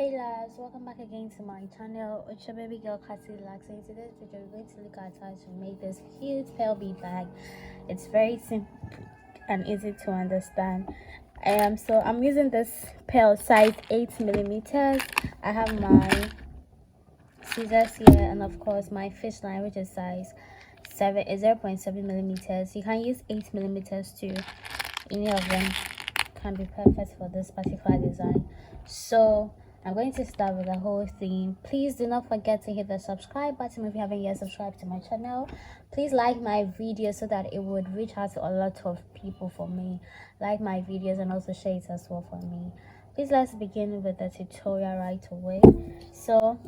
Hey lads, welcome back again to my channel. It's your baby girl Cassie Relaxing. In today's video we're going to look at how to make this cute pearl bead bag. It's very simple and easy to understand. So I'm using this pearl size 8mm. I have my scissors here and of course my fish line, which is size 0.7mm. You can use 8mm too. Any of them can be perfect for this particular design. So I'm going to start with the whole thing. Please do not forget to hit the subscribe button if you haven't yet subscribed to my channel. Please like my video so that it would reach out to a lot of people for me. Like my videos and also share it as well for me. Please, let's begin with the tutorial right away. So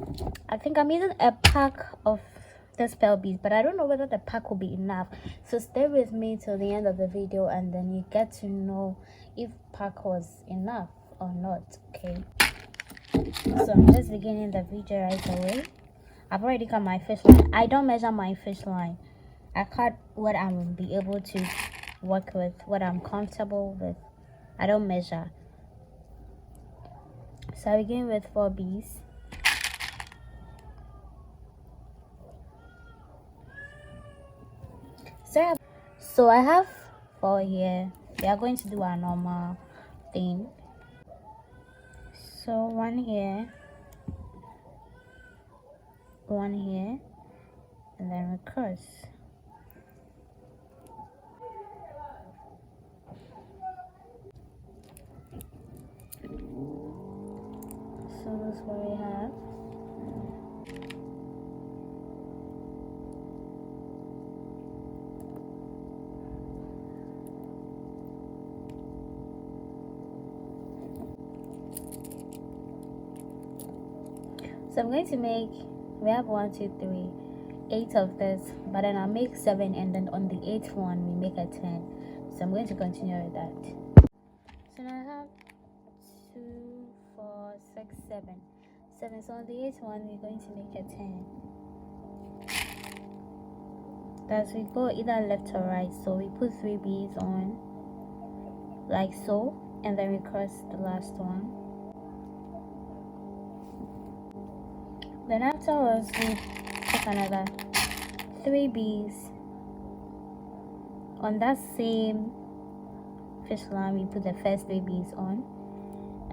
I think I'm using a pack of this pearl beads, but I don't know whether the pack will be enough, so stay with me till the end of the video and then you get to know if pack was enough or not. Okay, so I'm just beginning the video right away. I've already cut my fish line. I don't measure my fish line. I cut what I will be able to work with, what I'm comfortable with. I don't measure. So I begin with 4 beads. So I have 4 here. We are going to do our normal thing. So 1 here, 1 here, and then we cross. So that's what we have. So I'm going to make, we have 1, 2, 3, 8 of this, but then I'll make 7 and then on the 8th one we make a 10. So I'm going to continue with that. So now I have 2, 4, 6, 7. So on the 8th one we're going to make a 10. As we go either left or right, so we put 3 beads on like so, and then we cross the last one. Then afterwards we take another 3 beads on that same fish line. We put the first 3 beads on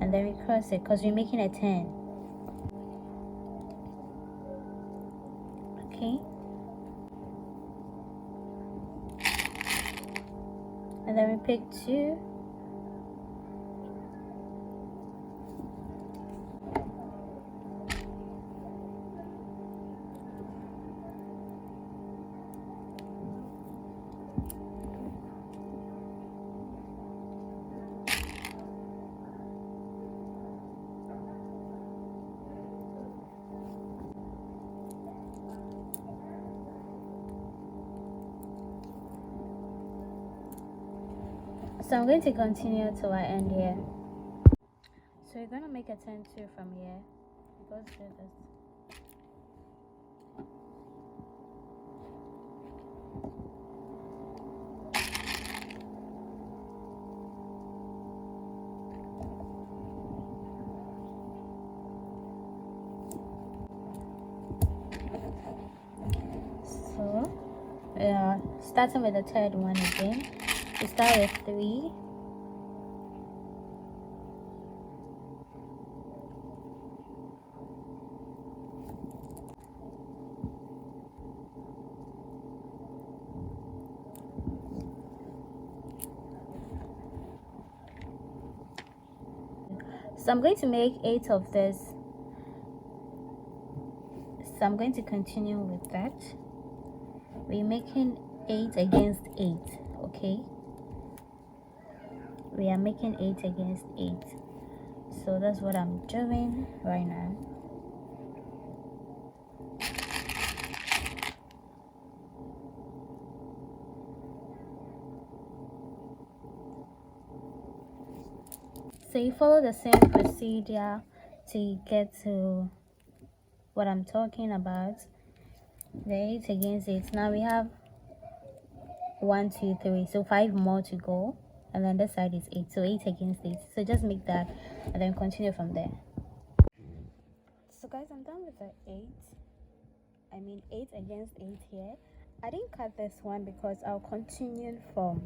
and then we cross it because we're making a 10. Okay, and then we pick 2, so I'm going to continue till I end here. So you're going to make a 10 too from here. It goes through this. So starting with the 3rd one again, we start with 3. So I'm going to make 8 of this. So I'm going to continue with that. We're making 8 against 8, okay? We are making 8 against 8. So that's what I'm doing right now. So you follow the same procedure to get to what I'm talking about. The 8 against 8. Now we have 1, 2, 3, so 5 more to go, and then this side is 8, so 8 against 8. So just make that and then continue from there. So guys, I'm done with the 8 against 8 here. I didn't cut this one because I'll continue from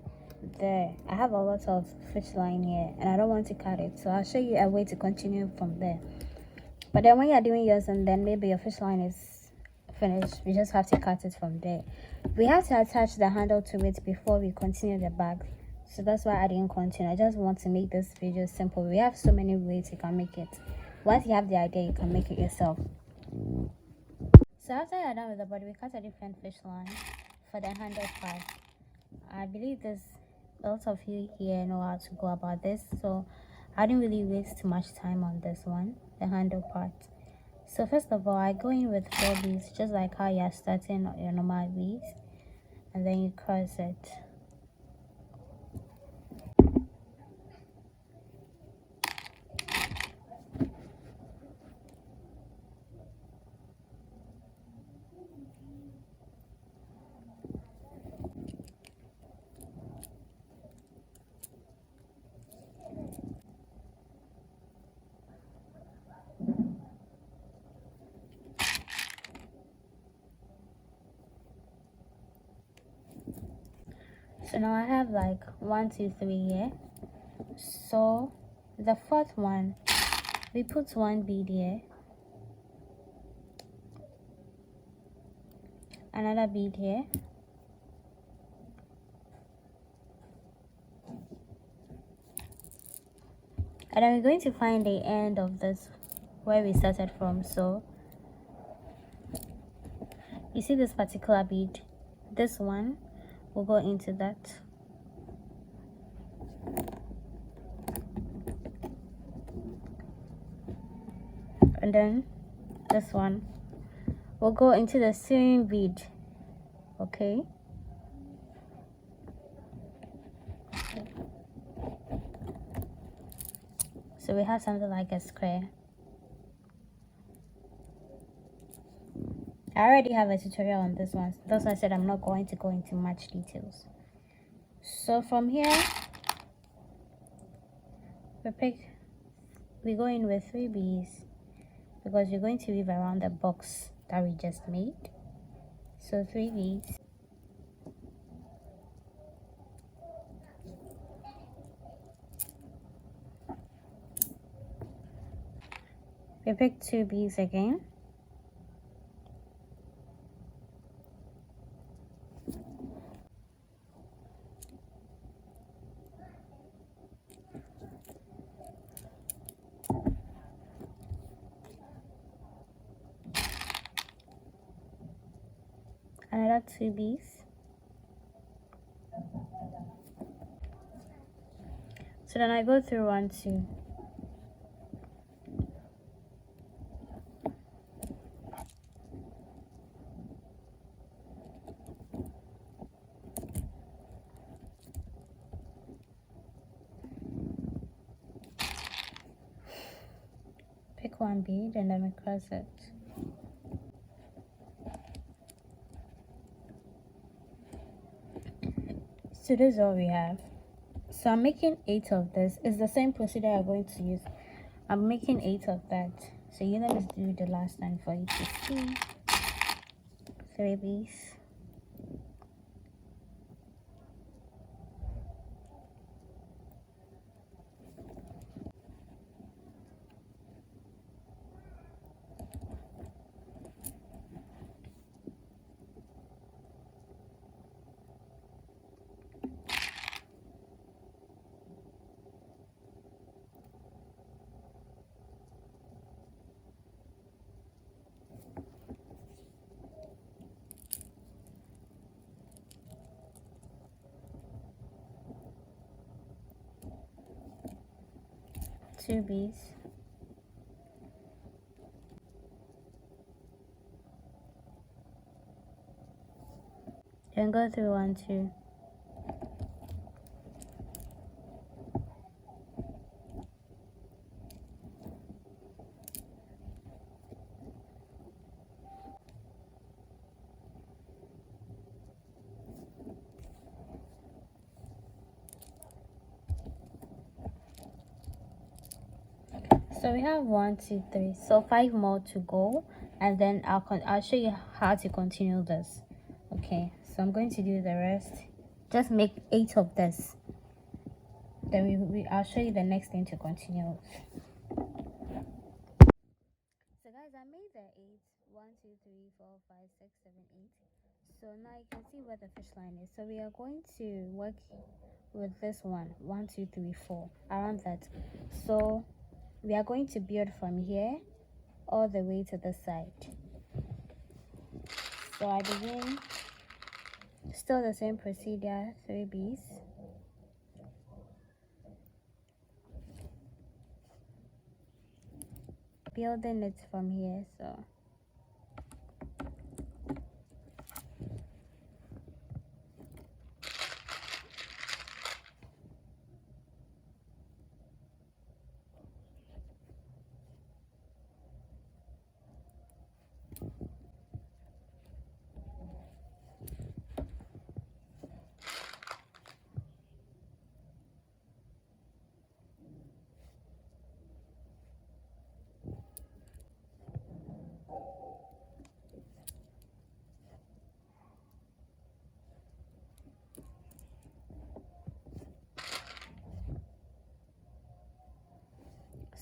there. I have a lot of fish line here and I don't want to cut it, so I'll show you a way to continue from there. But then when you're doing yours and then maybe your fish line is finished, we just have to cut it from there. We have to attach the handle to it before we continue the bag, so that's why I didn't continue. I just want to make this video simple. We have so many ways you can make it. Once you have the idea, you can make it yourself. So after you're done with the body, we cut a different fish line for the handle part. I believe there's a lot of you here know how to go about this, so I didn't really waste too much time on this one, the handle part. So first of all, I go in with 4 beads, just like how you're starting your normal beads, and then you cross it. So now I have like 1, 2, 3 here. So the 4th one, we put 1 bead here, another bead here, and then we're going to find the end of this where we started from. So you see this particular bead, this one will go into that, and then this one will go into the same bead. Okay, so we have something like a square. I already have a tutorial on this one, that's why I said I'm not going to go into much details. So from here we go in with 3 beads because we're going to weave around the box that we just made. So 3 beads, we pick 2 beads again, another 2 beads. So then I go through 1, 2. Pick 1 bead and then we cross it. So this is all we have. So I'm making 8 of this. It's the same procedure I'm going to use. I'm making 8 of that. So you let me do the last time for you to see. 3 beads. Two beads. Then go through 1, 2. So we have 1 2 3, so 5 more to go, and then I'll show you how to continue this. Okay, so I'm going to do the rest. Just make 8 of this, then I'll show you the next thing to continue. So guys, I made the 8. 1 2 3 4 5 6 7 8. So now you can see where the fish line is. So we are going to work with this one, 1 2 3 4, around that. So we are going to build from here all the way to this side. So I begin, still the same procedure, 3 beads, building it from here.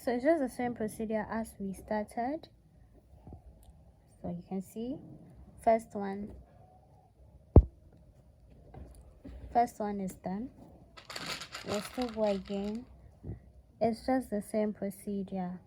So it's just the same procedure as we started. So you can see, first one is done. We'll still go again. It's just the same procedure.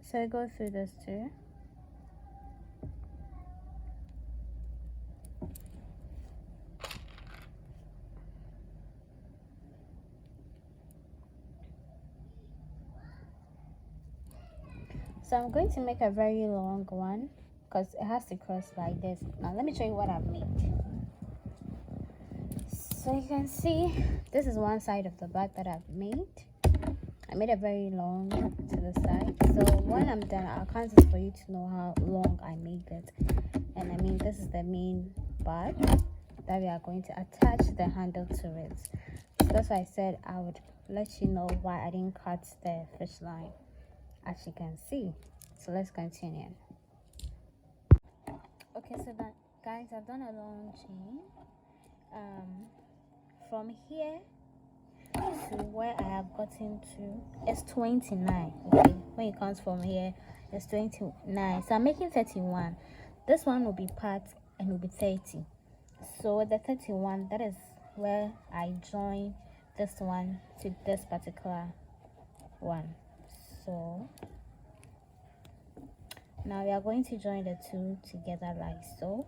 So I go through this too. So I'm going to make a very long one because it has to cross like this. Now let me show you what I've made. So you can see this is one side of the bag that I've made. I made it very long to the side. So when I'm done, I'll count this for you to know how long I made it. And I mean, this is the main part that we are going to attach the handle to it. So that's why I said I would let you know why I didn't cut the fish line, as you can see. So let's continue. Okay, so that guys, I've done a long chain from here to where I have gotten to is 29. Okay, when it comes from here it's 29, so I'm making 31. This one will be part and will be 30. So the 31, that is where I join this one to this particular one. So now we are going to join the two together like so.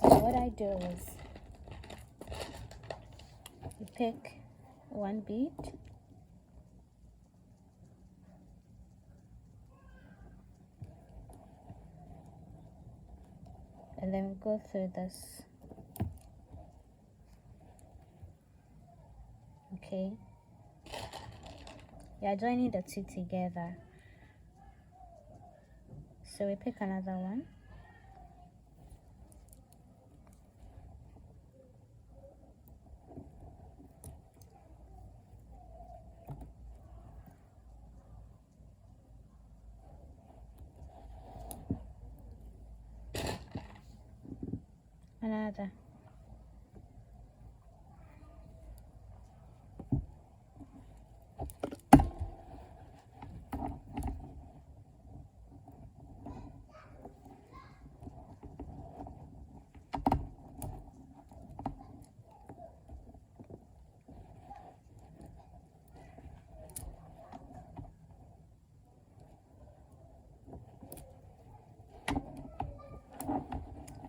So what I do is you pick one bead, and then we go through this. Okay, we are joining the two together. So we pick another one, another,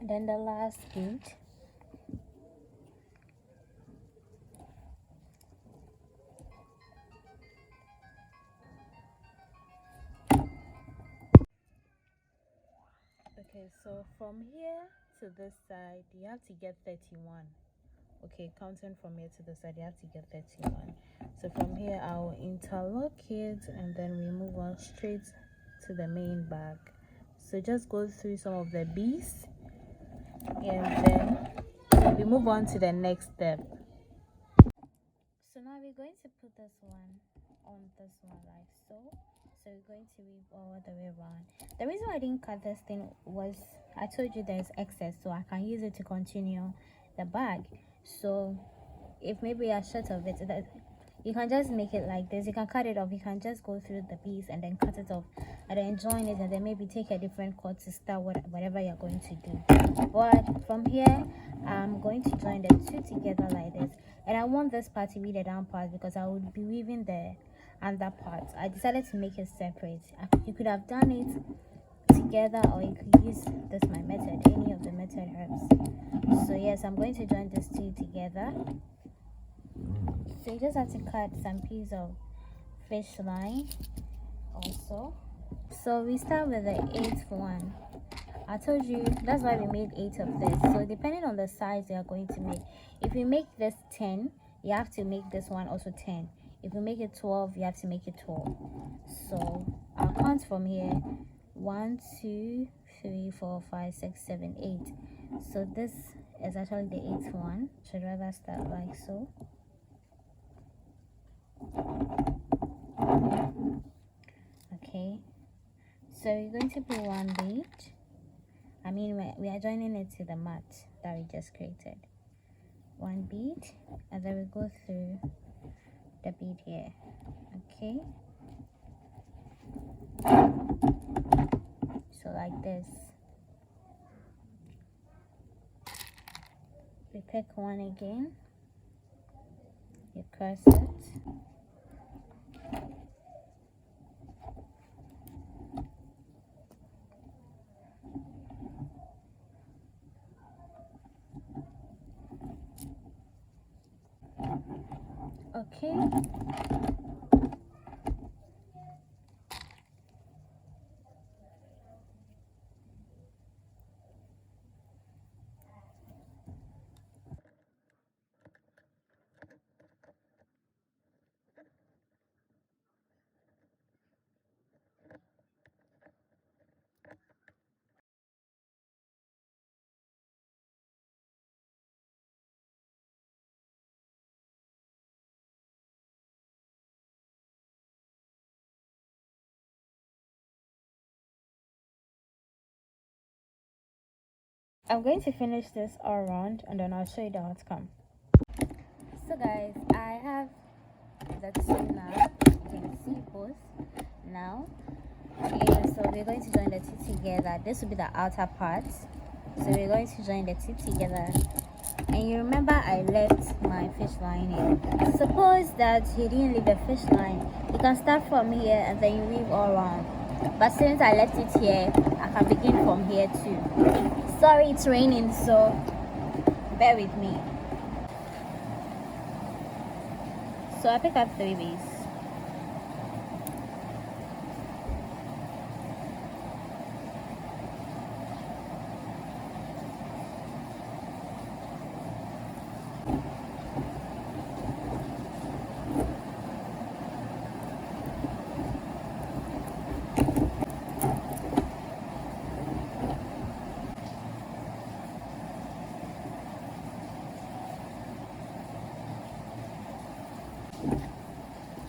Then the last bead. Okay, so from here to this side you have to get 31. Okay, counting from here to the side you have to get 31. So from here I'll interlock it and then we move on straight to the main bag. So just go through some of the beads and then we move on to the next step. So now we're going to put this one on this one like so. So we're going to weave all the way around. The reason why I didn't cut this thing was I told you there's excess, so I can use it to continue the bag. So if maybe a short of it, that you can just make it like this. You can cut it off. You can just go through the piece and then cut it off and then join it and then maybe take a different cut to start whatever you're going to do. But from here I'm going to join the two together like this, and I want this part to be the down part because I would be weaving the under part. I decided to make it separate. You could have done it together or you could use this my method, any of the method herbs. So yes, I'm going to join these two together. So you just have to cut some piece of fish line also. So we start with the 8th one. I told you that's why we made 8 of this. So depending on the size you are going to make, if you make this 10, you have to make this one also 10. If you make it 12, you have to make it 12. So I'll count from here: 1, 2, 3, 4, 5, 6, 7, 8. So this is actually the 8th one. Should rather start like so. Okay, so we're going to put one bead. I mean, we are joining it to the mat that we just created. One bead, and then we go through the bead here. Okay, so like this. We pick one again, you cross it. Okay, I'm going to finish this all around and then I'll show you the outcome. So guys, I have the two now. You can see both now. And so we're going to join the two together. This will be the outer part. So we're going to join the two together. And you remember I left my fish line here. Suppose that you didn't leave the fish line, you can start from here and then you weave all around. But since I left it here, I can begin from here too. Sorry, it's raining, so bear with me. So I pick up 3 beads.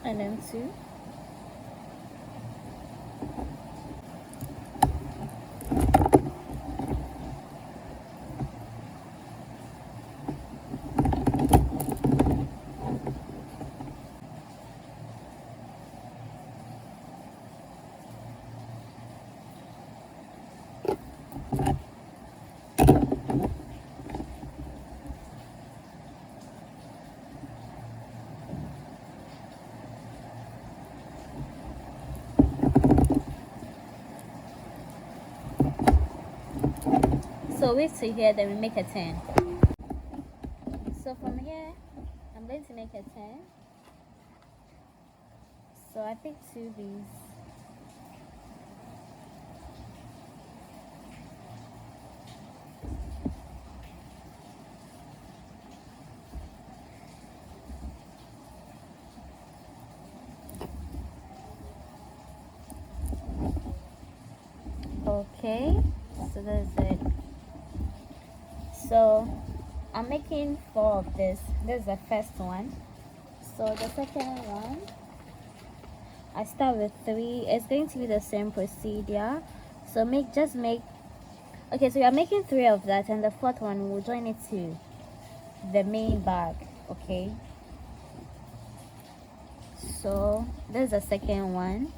And then 2. So So width to here, then we make a 10. So from here, I'm going to make a 10. So I picked 2 beads. Okay, so that's it. So I'm making 4 of this. This is the first one. So the second one, I start with 3. It's going to be the same procedure. So okay, so we are making 3 of that, and the 4th one we'll join it to the main bag. Okay, so this is the second one.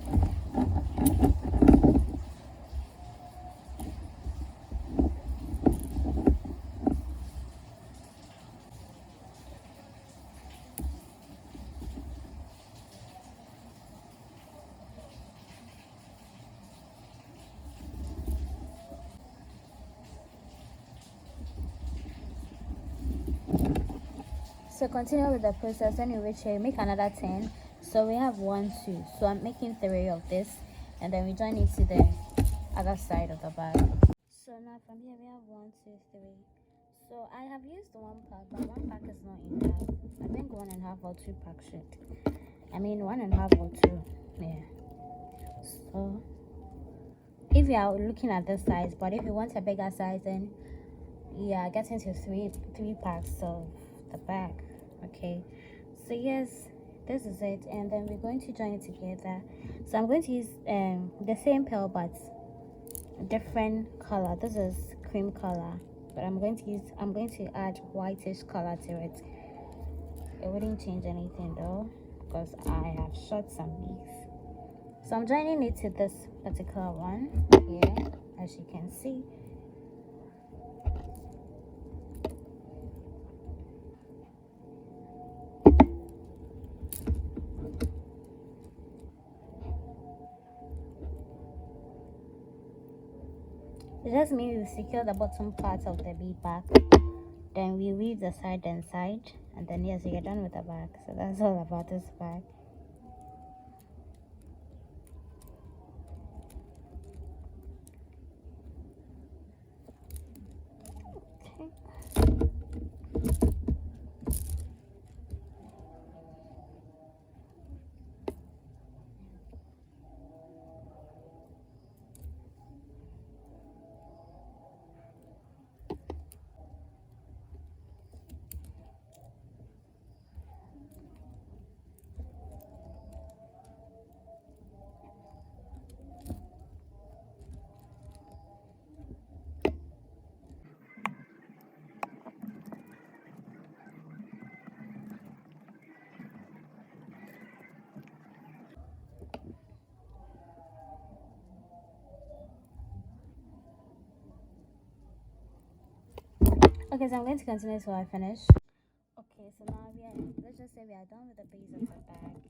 So continue with the process. When you reach here, make another 10. So we have 1, 2. So I'm making 3 of this, and then we join it to the other side of the bag. So now from here we have 1, 2, 3. So I have used 1 pack, but 1 pack is not enough. I think 1.5 or 2 packs should. I mean 1.5 or 2. Yeah. So if you are looking at this size, but if you want a bigger size, then yeah, get into three packs of the bag. Okay, so yes, this is it, and then we're going to join it together. So I'm going to use the same pearl but different color. This is cream color, but I'm going to add whitish color to it. It wouldn't change anything though, because I have shot some beads. So I'm joining it to this particular one here, as you can see. It just means we secure the bottom part of the bead back, then we weave the side and side, and then yes, you're done with the back. So that's all about this bag. Okay, so I'm going to continue till I finish. Okay, so now let's just say we are done with the base of the bag.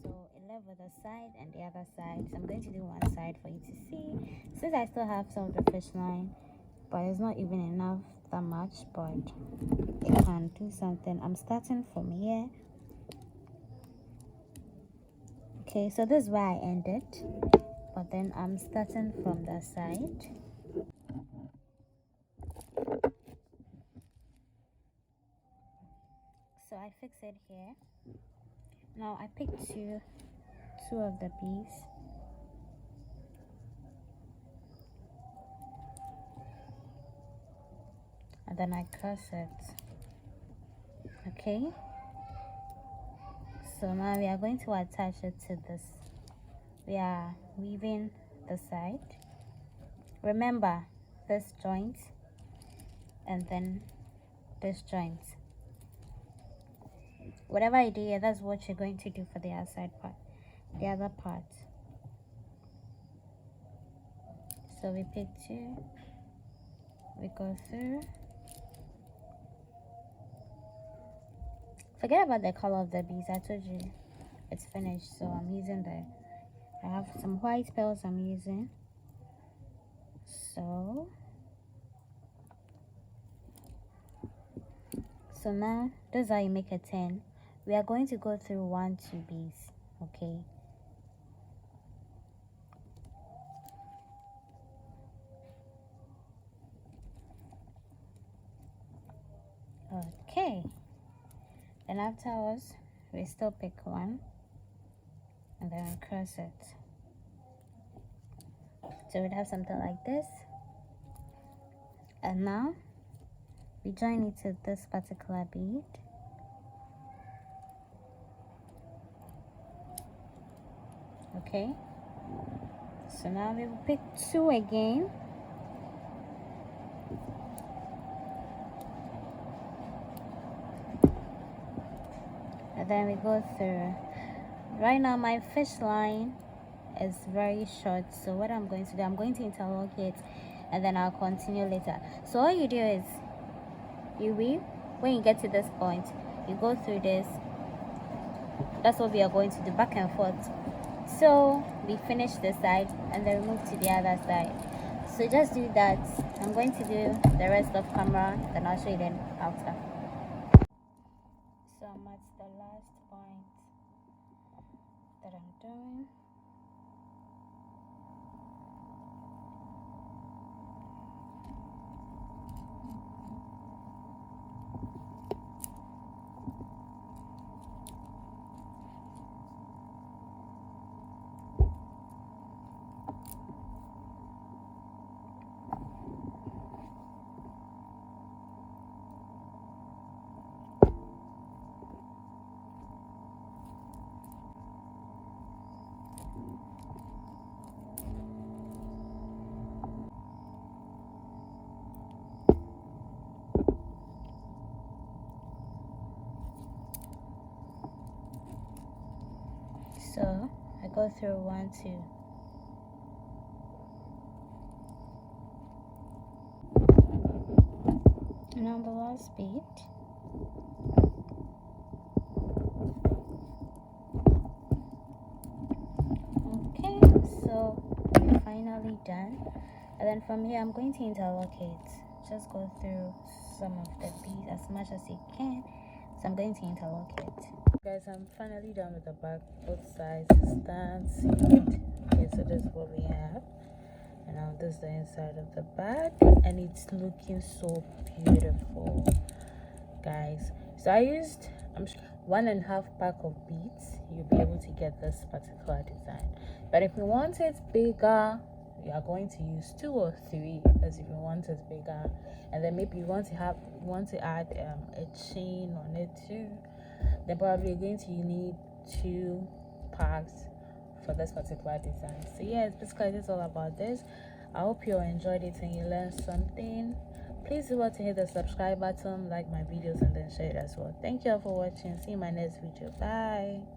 So it left with the side and the other side. So I'm going to do one side for you to see. Since I still have some of the fish line, but it's not even enough that much, but it can do something. I'm starting from here. Okay, so this is where I ended, but then I'm starting from the side. So I fix it here. Now I picked two of the beads. And then I cross it. Okay, so now we are going to attach it to this. We are weaving the side. Remember this joint and then this joint. Whatever I do here, that's what you're going to do for the outside part, the other part. So we pick 2, we go through. Forget about the color of the beads. I told you it's finished, so I'm using I have some white pearls I'm using. So So now this is how you make a 10. We are going to go through 1 2 beads. Okay, okay, then afterwards we still pick one and then we cross it, so we'd have something like this. And now we join it to this particular bead. Okay, so now we will pick 2 again, and then we go through. Right now my fish line is very short, so what I'm going to do, I'm going to interlock it and then I'll continue later. So all you do is you weave. When you get to this point, you go through this. That's what we are going to do, back and forth. So we finish this side and then we move to the other side. So just do that. I'm going to do the rest of camera, then I'll show you then after. So I'm at the last point that I'm doing. So I go through 1 2. Now the last bead. Okay, so we're finally done. And then from here I'm going to interlock it. Just go through some of the beads as much as you can. So I'm going to interlock it. Guys, I'm finally done with the back, both sides, stand, seamed. Okay, so this is what we have. And now this is the inside of the bag, and it's looking so beautiful, guys. So I used 1.5 pack of beads. You'll be able to get this particular design. But if you want it bigger, you are going to use 2 or 3, as if you want it bigger. And then maybe you want to add a chain on it too. Then probably you're going to need 2 packs for this particular design. So yeah, it's basically this all about this. I hope you enjoyed it and you learned something. Please do to hit the subscribe button, like my videos, and then share it as well. Thank you all for watching. See you in my next video. Bye.